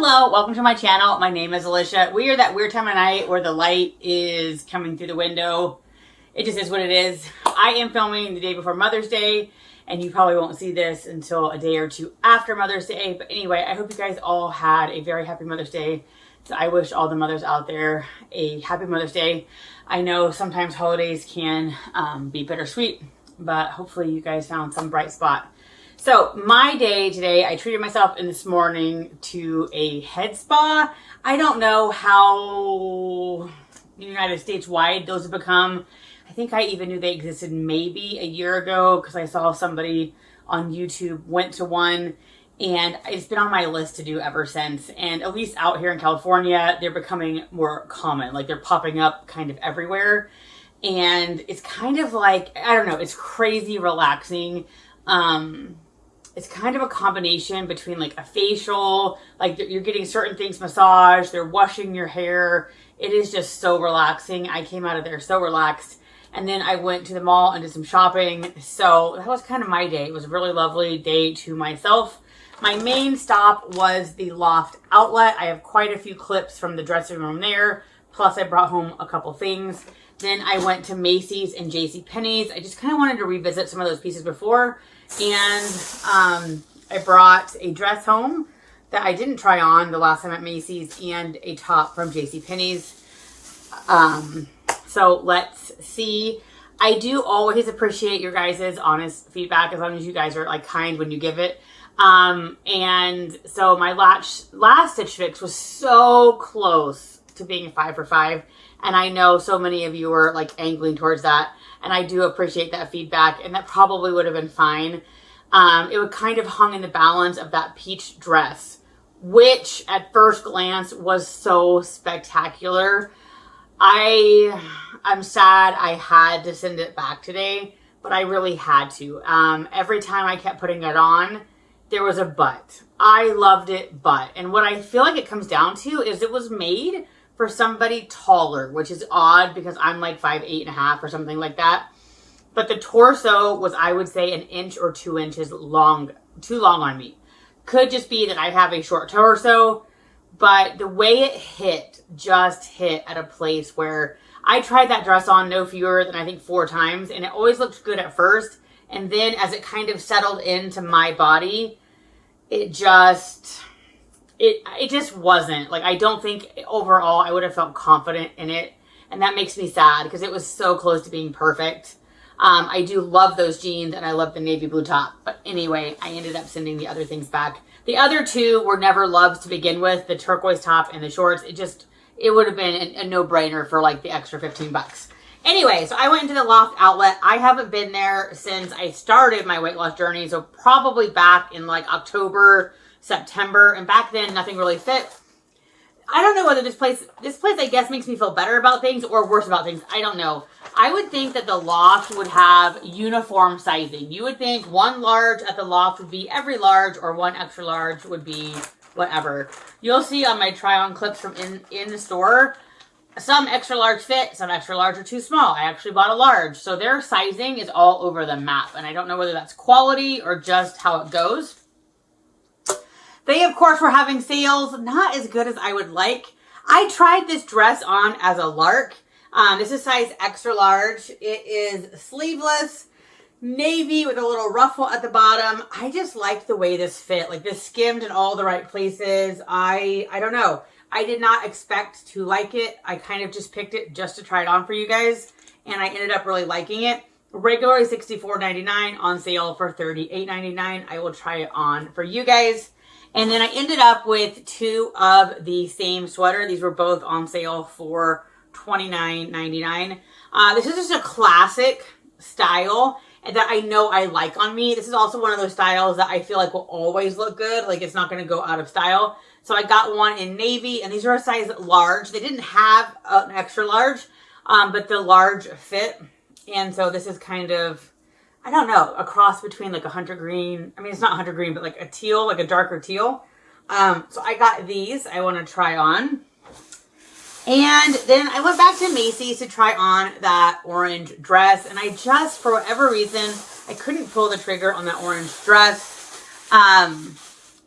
Hello, welcome to my channel. My name is Alicia. We are that weird time of night where the light is coming through the window. It just is what it is. I am filming the day before Mother's Day, and you probably won't see this until a day or two after Mother's Day. But anyway, I hope you guys all had a very happy Mother's Day. So I wish all the mothers out there a happy Mother's Day. I know sometimes holidays can be bittersweet, but hopefully you guys found some bright spot. So my day today, I treated myself in this morning to a head spa. I don't know how United States wide those have become. I think I even knew they existed maybe a year ago because I saw somebody on YouTube went to one, and it's been on my list to do ever since. And at least out here in California, they're becoming more common. Like they're popping up kind of everywhere. And it's kind of like, I don't know, it's crazy relaxing. It's kind of a combination between like a facial, like you're getting certain things massaged, they're washing your hair. It is just so relaxing. I came out of there so relaxed. And then I went to the mall and did some shopping. So that was kind of my day. It was a really lovely day to myself. My main stop was the Loft outlet. I have quite a few clips from the dressing room there. Plus I brought home a couple things. Then I went to Macy's and JCPenney's. I just kind of wanted to revisit some of those pieces before. And I brought a dress home that I didn't try on the last time at Macy's and a top from JCPenney's. So let's see. I do always appreciate your guys' honest feedback as long as you guys are like kind when you give it. And so my last Stitch Fix was so close to being a 5 for 5. And I know so many of you were like angling towards that. And I do appreciate that feedback. And that probably would have been fine. It would kind of hung in the balance of that peach dress, which at first glance was so spectacular. I'm sad I had to send it back today, but I really had to. Every time I kept putting it on, there was a but. I loved it, but. And what I feel like it comes down to is it was made for somebody taller, which is odd because I'm like 5'8.5" or something like that. But the torso was, I would say, 1 inch or 2 inches long, too long on me. Could just be that I have a short torso, but the way it hit just hit at a place where I tried that dress on no fewer than I think 4 times, and it always looked good at first. And then as it kind of settled into my body, it just wasn't. Like, I don't think overall I would have felt confident in it. And that makes me sad because it was so close to being perfect. I do love those jeans and I love the navy blue top. But anyway, I ended up sending the other things back. The other two were never loves to begin with. The turquoise top and the shorts. It would have been a no-brainer for like the extra 15 bucks. Anyway, so I went into the Loft outlet. I haven't been there since I started my weight loss journey. So probably back in like October, September, and back then nothing really fit. I don't know whether this place I guess makes me feel better about things or worse about things. I don't know. I would think that the Loft would have uniform sizing. You would think 1 large at the Loft would be every large, or 1 extra large would be whatever. You'll see on my try on clips from in the store, some extra large fit, some extra large are too small. I actually bought a large. So their sizing is all over the map, and I don't know whether that's quality or just how it goes. They, of course, were having sales, not as good as I would like. I tried this dress on as a lark. This is size extra large. It is sleeveless, navy with a little ruffle at the bottom. I just liked the way this fit. Like, this skimmed in all the right places. I don't know. I did not expect to like it. I kind of just picked it just to try it on for you guys, and I ended up really liking it. Regularly $64.99, on sale for $38.99. I will try it on for you guys. And then I ended up with 2 of the same sweater. These were both on sale for $29.99. This is just a classic style that I know I like on me. This is also one of those styles that I feel like will always look good. Like, it's not going to go out of style. So I got one in navy, and these are a size large. They didn't have an extra large, but the large fit. And so this is kind of, I don't know, a cross between like a hunter green. I mean, it's not hunter green, but like a teal, like a darker teal. So I got these I want to try on. And then I went back to Macy's to try on that orange dress. And I just, for whatever reason, I couldn't pull the trigger on that orange dress.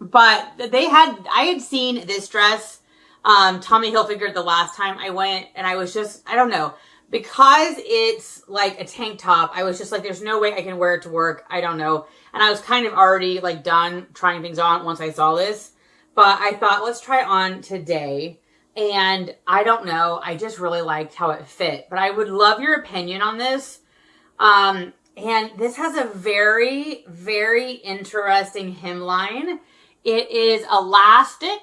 But I had seen this dress, Tommy Hilfiger, the last time I went, and I was just, I don't know, because it's like a tank top, I was just like, there's no way I can wear it to work. I don't know. And I was kind of already like done trying things on once I saw this, but I thought, let's try it on today. And I don't know, I just really liked how it fit, but I would love your opinion on this. And this has a very, very interesting hemline. It is elastic.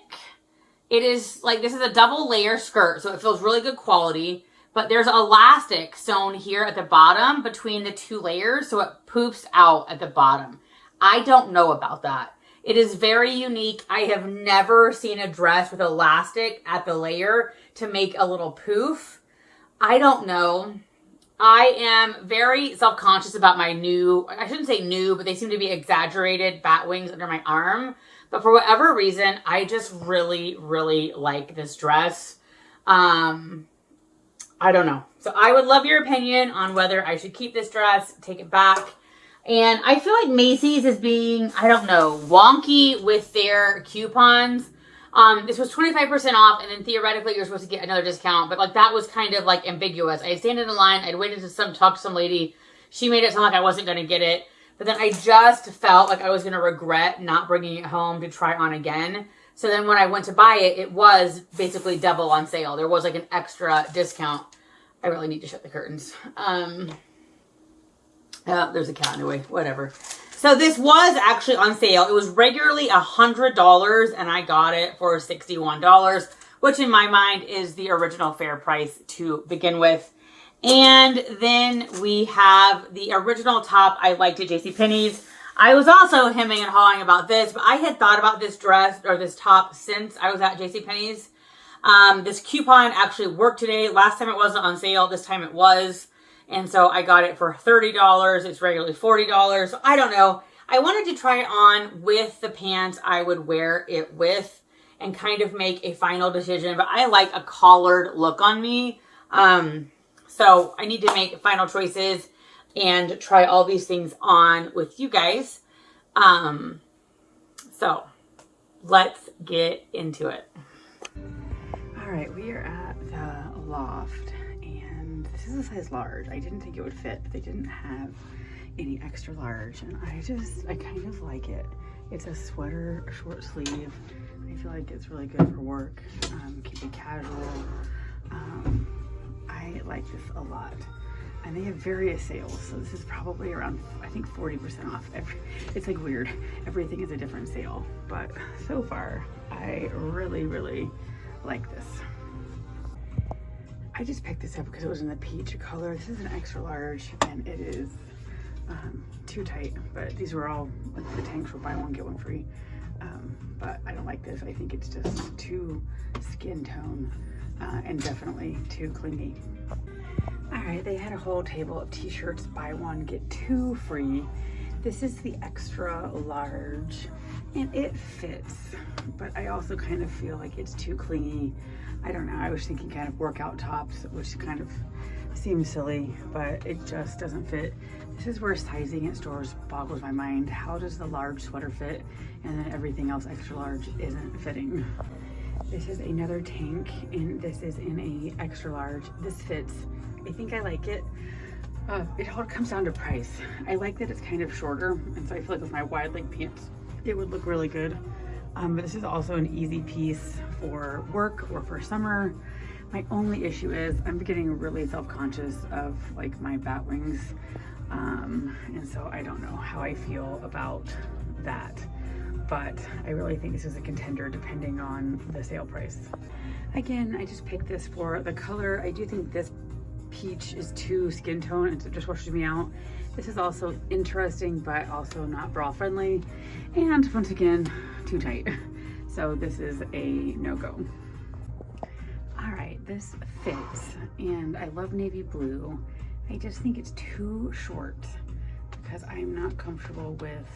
It is like, this is a double layer skirt, so it feels really good quality, but there's elastic sewn here at the bottom between the two layers, so it poops out at the bottom. I don't know about that. It is very unique. I have never seen a dress with elastic at the layer to make a little poof. I don't know. I am very self-conscious about my new, I shouldn't say new, but they seem to be exaggerated bat wings under my arm. But for whatever reason, I just really, really like this dress. I don't know. So I would love your opinion on whether I should keep this dress, take it back. And I feel like Macy's is being, I don't know, wonky with their coupons. This was 25% off, and then theoretically you're supposed to get another discount, but like that was kind of like ambiguous. I stayed in the line, I'd waited to talk to some lady. She made it sound like I wasn't going to get it, but then I just felt like I was going to regret not bringing it home to try on again. So then when I went to buy it, it was basically double on sale. There was like an extra discount. I really need to shut the curtains. There's a cat in the way, whatever. So this was actually on sale. It was regularly $100 and I got it for $61, which in my mind is the original fair price to begin with. And then we have the original top I liked at JCPenney's. I was also hemming and hawing about this, but I had thought about this dress or this top since I was at JCPenney's. This coupon actually worked today. Last time it wasn't on sale. This time it was. And so I got it for $30. It's regularly $40. So I don't know. I wanted to try it on with the pants I would wear it with and kind of make a final decision. But I like a collared look on me. So I need to make final choices and try all these things on with you guys. So let's get into it. All right, we are at the Loft. This is a size large. I didn't think it would fit, but they didn't have any extra large. And I kind of like it. It's a sweater, a short sleeve. I feel like it's really good for work. Keep it casual. I like this a lot. And they have various sales. So this is probably around, I think 40% off. It's like weird. Everything is a different sale. But so far, I really, really like this. I just picked this up because it was in the peach color. This is an extra large and it is too tight, but these were all, like the tanks were buy one, get one free. But I don't like this. I think it's just too skin tone and definitely too clingy. All right, they had a whole table of t-shirts, buy one, get two free. This is the extra large and it fits, but I also kind of feel like it's too clingy. I don't know, I was thinking kind of workout tops, which kind of seems silly, but it just doesn't fit. This is where sizing at stores boggles my mind. How does the large sweater fit and then everything else extra large isn't fitting? This is another tank and this is in a extra large. This fits. I think I like it. It all comes down to price. I like that it's kind of shorter, and so I feel like with my wide leg pants, it would look really good. But this is also an easy piece for work or for summer. My only issue is I'm getting really self-conscious of like my bat wings. And so I don't know how I feel about that. But I really think this is a contender depending on the sale price. Again, I just picked this for the color. I do think this peach is too skin tone and so it just washes me out. This is also interesting, but also not bra friendly. And once again, too tight. So this is a no-go. All right, this fits and I love navy blue. I just think it's too short because I'm not comfortable with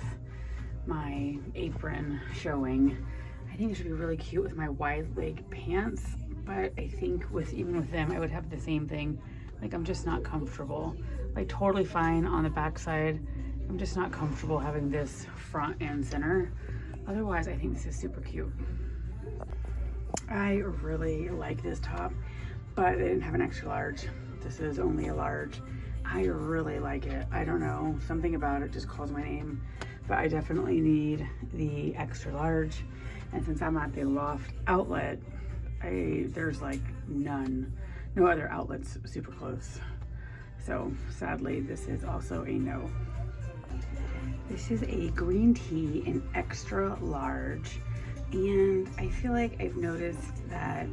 my apron showing. I think it should be really cute with my wide leg pants, but I think even with them, I would have the same thing. Like I'm just not comfortable. Like totally fine on the back side. I'm just not comfortable having this front and center. Otherwise, I think this is super cute. I really like this top, but they didn't have an extra large. This is only a large. I really like it. I don't know, something about it just calls my name, but I definitely need the extra large. And since I'm at the Loft outlet, there's like no other outlets super close. So sadly, this is also a no. This is a green tea in extra large. And I feel like I've noticed that,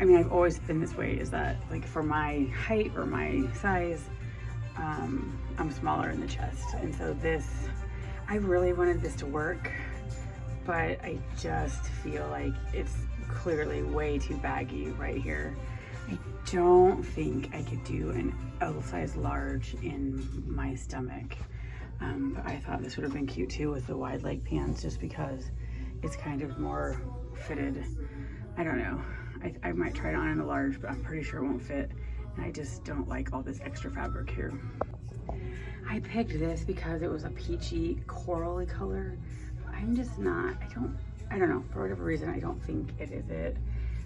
I mean, I've always been this way, is that like for my height or my size, I'm smaller in the chest. And so I really wanted this to work, but I just feel like it's clearly way too baggy right here. I don't think I could do an L size large in my stomach. But I thought this would have been cute too with the wide leg pants, just because it's kind of more fitted. I don't know. I might try it on in a large, but I'm pretty sure it won't fit. And I just don't like all this extra fabric here. I picked this because it was a peachy corally color. I'm just not, I don't know, for whatever reason, I don't think it is it.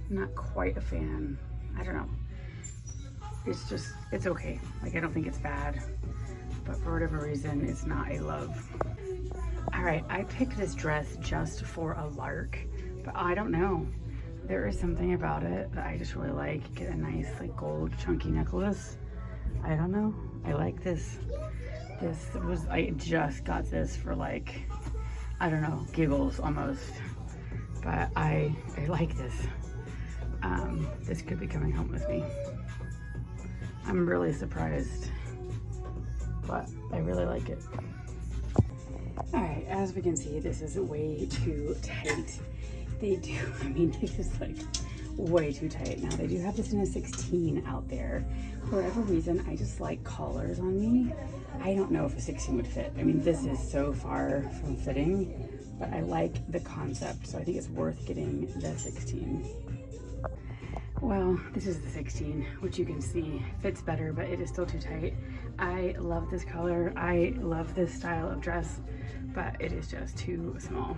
I'm not quite a fan. I don't know. It's okay. Like, I don't think it's bad, but for whatever reason, it's not a love. All right, I picked this dress just for a lark, but I don't know. There is something about it that I just really like. Get a nice like gold chunky necklace. I don't know. I like this. I just got this for like, I don't know, giggles almost. But I like this. This could be coming home with me. I'm really surprised, but I really like it. All right, as we can see, this is way too tight. It's just like way too tight. Now they do have this in a 16 out there. For whatever reason, I just like collars on me. I don't know if a 16 would fit. I mean, this is so far from fitting, but I like the concept, so I think it's worth getting the 16. Well, this is the 16, which you can see fits better, but it is still too tight. I love this color. I love this style of dress, but it is just too small.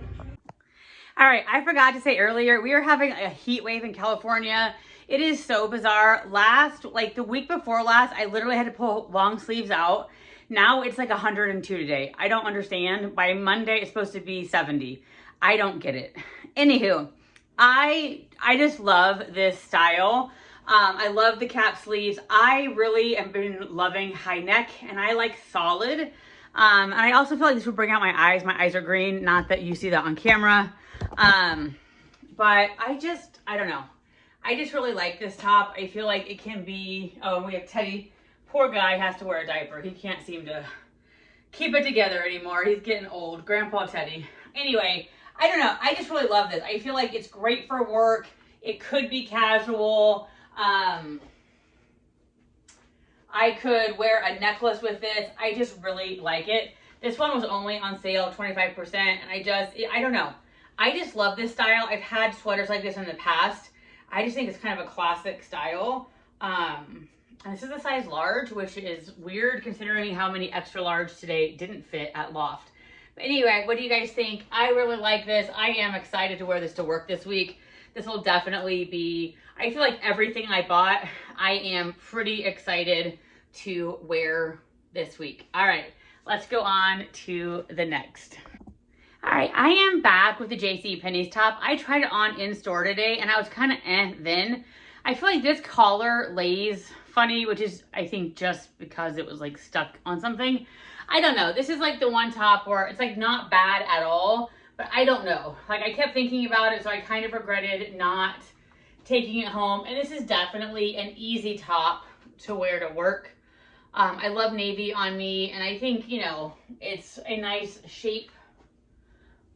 All right, I forgot to say earlier, we are having a heat wave in California. It is so bizarre. The week before last, I literally had to pull long sleeves out. Now it's like 102 today. I don't understand. By Monday, it's supposed to be 70. I don't get it. Anywho, I just love this style. I love the cap sleeves. I really have been loving high neck, and I like solid. And I also feel like this would bring out my eyes. My eyes are green. Not that you see that on camera. But I don't know. I just really like this top. I feel like it can be, we have Teddy. Poor guy has to wear a diaper. He can't seem to keep it together anymore. He's getting old. Grandpa Teddy. Anyway, I don't know. I just really love this. I feel like it's great for work. It could be casual. I could wear a necklace with this. I just really like it. This one was only on sale 25%, and I don't know. I just love this style. I've had sweaters like this in the past. I just think it's kind of a classic style. And this is a size large, which is weird considering how many extra large today didn't fit at Loft. But anyway, what do you guys think? I really like this. I am excited to wear this to work this week. This will definitely be, I feel like everything I bought, I am pretty excited to wear this week. All right, let's go on to the next. All right, I am back with the JCPenney's top. I tried it on in store today and I was kind of then. I feel like this collar lays funny, which is, I think, just because it was like stuck on something. I don't know. This is like the one top where it's like not bad at all, but I don't know. Like, I kept thinking about it, so I kind of regretted not taking it home. And this is definitely an easy top to wear to work. I love navy on me, and I think, it's a nice shape.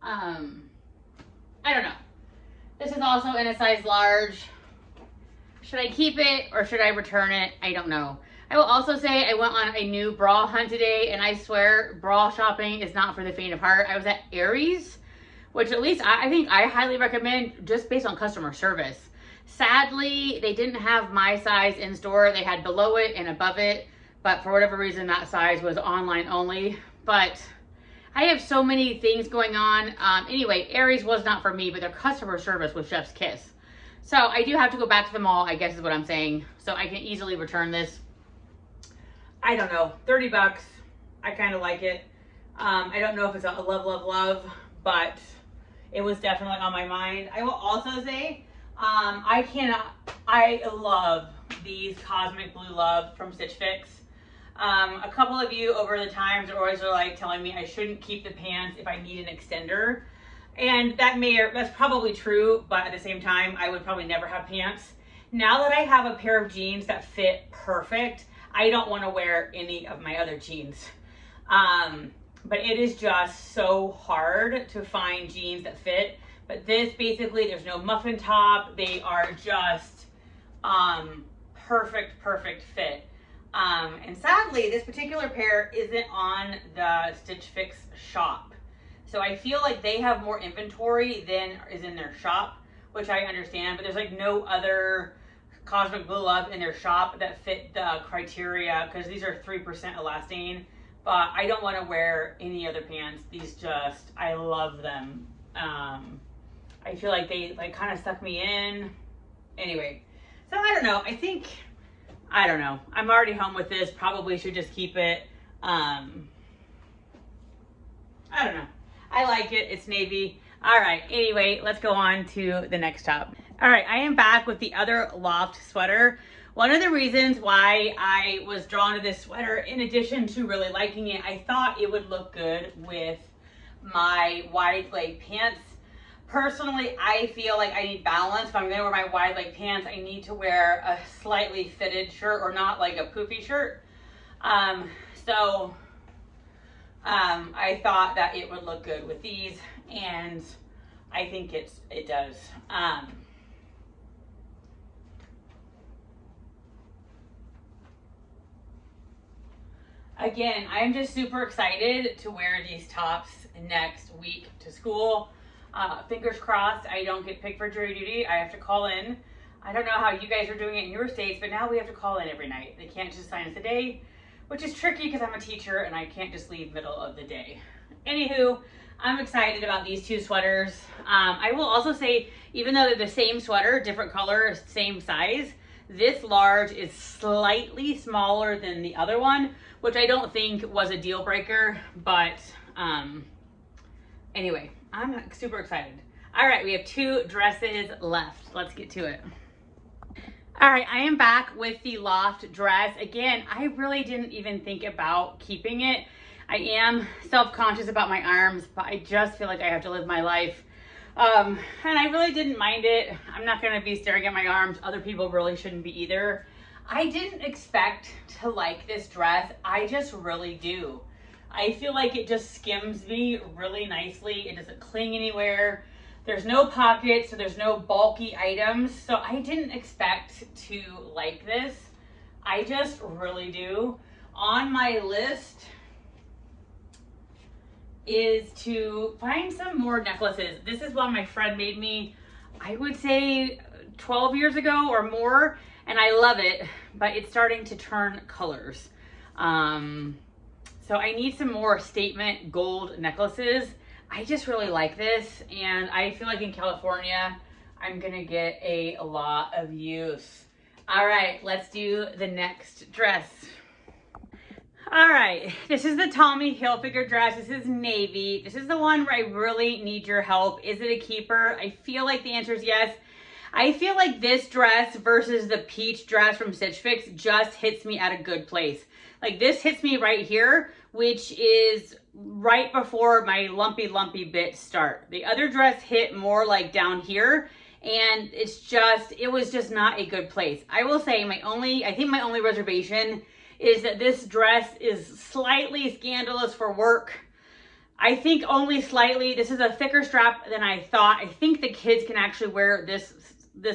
I don't know. This is also in a size large. Should I keep it or should I return it? I don't know. I will also say I went on a new bra hunt today, and I swear bra shopping is not for the faint of heart. I was at Aries, which at least I think I highly recommend just based on customer service. Sadly, they didn't have my size in store. They had below it and above it, but for whatever reason, that size was online only. But I have so many things going on. Anyway, Aries was not for me, but their customer service was chef's kiss. So I do have to go back to the mall, I guess is what I'm saying. So I can easily return this. I don't know, 30 bucks. I kind of like it. I don't know if it's a love, but it was definitely on my mind. I will also say, I love these Cosmic Blue Love from Stitch Fix. A couple of you over the times always are like telling me I shouldn't keep the pants if I need an extender. And that's probably true, but at the same time, I would probably never have pants. Now that I have a pair of jeans that fit perfect, I don't want to wear any of my other jeans. But it is just so hard to find jeans that fit. But this basically, there's no muffin top. They are just perfect fit. And sadly, this particular pair isn't on the Stitch Fix shop. So I feel like they have more inventory than is in their shop, which I understand, but there's like no other Cosmic Blue Love in their shop that fit the criteria, because these are 3% elastane, but I don't want to wear any other pants. These just, I love them. I feel like they like kind of suck me in. Anyway, so I don't know. I don't know. I'm already home with this. Probably should just keep it. I don't know. I like it. It's navy. All right. Anyway, let's go on to the next top. All right. I am back with the other Loft sweater. One of the reasons why I was drawn to this sweater, in addition to really liking it, I thought it would look good with my wide leg pants. Personally, I feel like I need balance. If I'm gonna wear my wide leg pants, I need to wear a slightly fitted shirt, or not like a poofy shirt. I thought that it would look good with these, and I think it does. Again, I'm just super excited to wear these tops next week to school. Fingers crossed I don't get picked for jury duty. I have to call in. I don't know how you guys are doing it in your states, but now we have to call in every night. They can't just sign us a day, which is tricky because I'm a teacher and I can't just leave middle of the day. Anywho, I'm excited about these two sweaters. I will also say, even though they're the same sweater, different color, same size, this large is slightly smaller than the other one, which I don't think was a deal breaker, but anyway, I'm super excited. All right, we have two dresses left. Let's get to it. All right, I am back with the Loft dress. Again, I really didn't even think about keeping it. I am self-conscious about my arms, but I just feel like I have to live my life. And I really didn't mind it. I'm not gonna be staring at my arms. Other people really shouldn't be either. I didn't expect to like this dress. I just really do. I feel like it just skims me really nicely. It doesn't cling anywhere. There's no pockets, so there's no bulky items. So I didn't expect to like this. I just really do. On my list is to find some more necklaces. This is one my friend made me, I would say 12 years ago or more, and I love it, but it's starting to turn colors. So I need some more statement gold necklaces. I just really like this, and I feel like in California, I'm gonna get a lot of use. All right, let's do the next dress. All right, this is the Tommy Hilfiger dress. This is navy. This is the one where I really need your help. Is it a keeper? I feel like the answer is yes. I feel like this dress versus the peach dress from Stitch Fix just hits me at a good place. Like this hits me right here, which is right before my lumpy bits start. The other dress hit more like down here, and it was just not a good place. I will say I think my only reservation is that this dress is slightly scandalous for work. I think only slightly. This is a thicker strap than I thought. I think the kids can actually wear this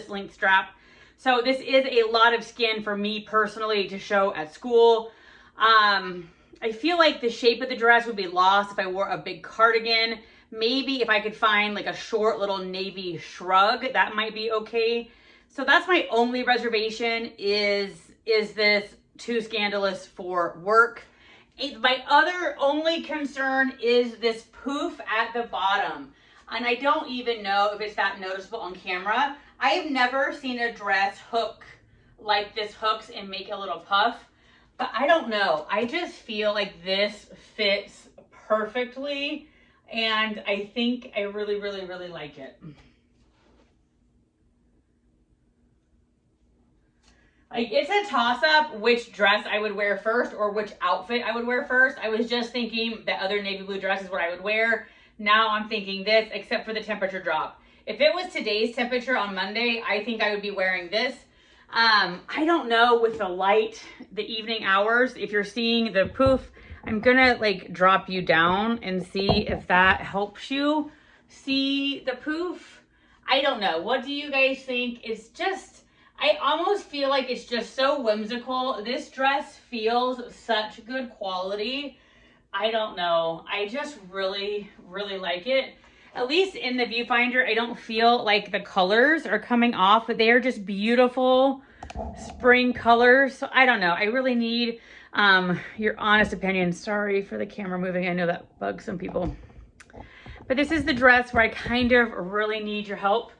length strap. So this is a lot of skin for me personally to show at school. I feel like the shape of the dress would be lost if I wore a big cardigan. Maybe if I could find like a short little navy shrug, that might be okay. So that's my only reservation is this too scandalous for work. My other only concern is this poof at the bottom. And I don't even know if it's that noticeable on camera. I have never seen a dress hook like this hooks and make a little puff. But I don't know. I just feel like this fits perfectly. And I think I really, really, really like it. Like, it's a toss-up which dress I would wear first or which outfit I would wear first. I was just thinking that other navy blue dress is what I would wear. Now I'm thinking this, except for the temperature drop. If it was today's temperature on Monday, I think I would be wearing this. I don't know with the light, the evening hours, if you're seeing the poof, I'm gonna like drop you down and see if that helps you see the poof. I don't know. What do you guys think? It's just, I almost feel like it's just so whimsical. This dress feels such good quality. I don't know. I just really, really like it. At least in the viewfinder, I don't feel like the colors are coming off, but they are just beautiful spring colors. So I don't know. I really need your honest opinion. Sorry for the camera moving. I know that bugs some people. But this is the dress where I kind of really need your help.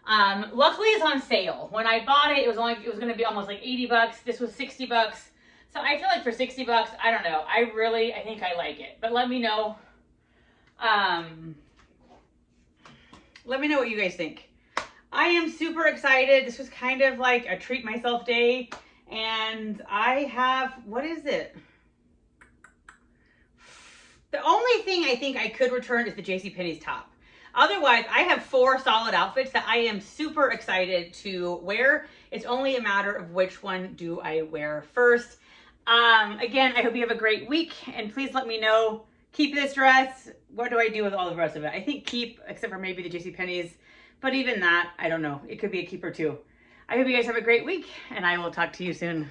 Luckily it's on sale. When I bought it, it was going to be almost like 80 bucks. This was 60 bucks. So I feel like for 60 bucks, I don't know. I think I like it. But let me know. Let me know what you guys think. I am super excited. This was kind of like a treat myself day. And I have, what is it? The only thing I think I could return is the JCPenney's top. Otherwise, I have 4 solid outfits that I am super excited to wear. It's only a matter of which one do I wear first. Again, I hope you have a great week, and please let me know, keep this dress. What do I do with all the rest of it? I think keep, except for maybe the JCPenney's, but even that, I don't know. It could be a keeper too. I hope you guys have a great week, and I will talk to you soon.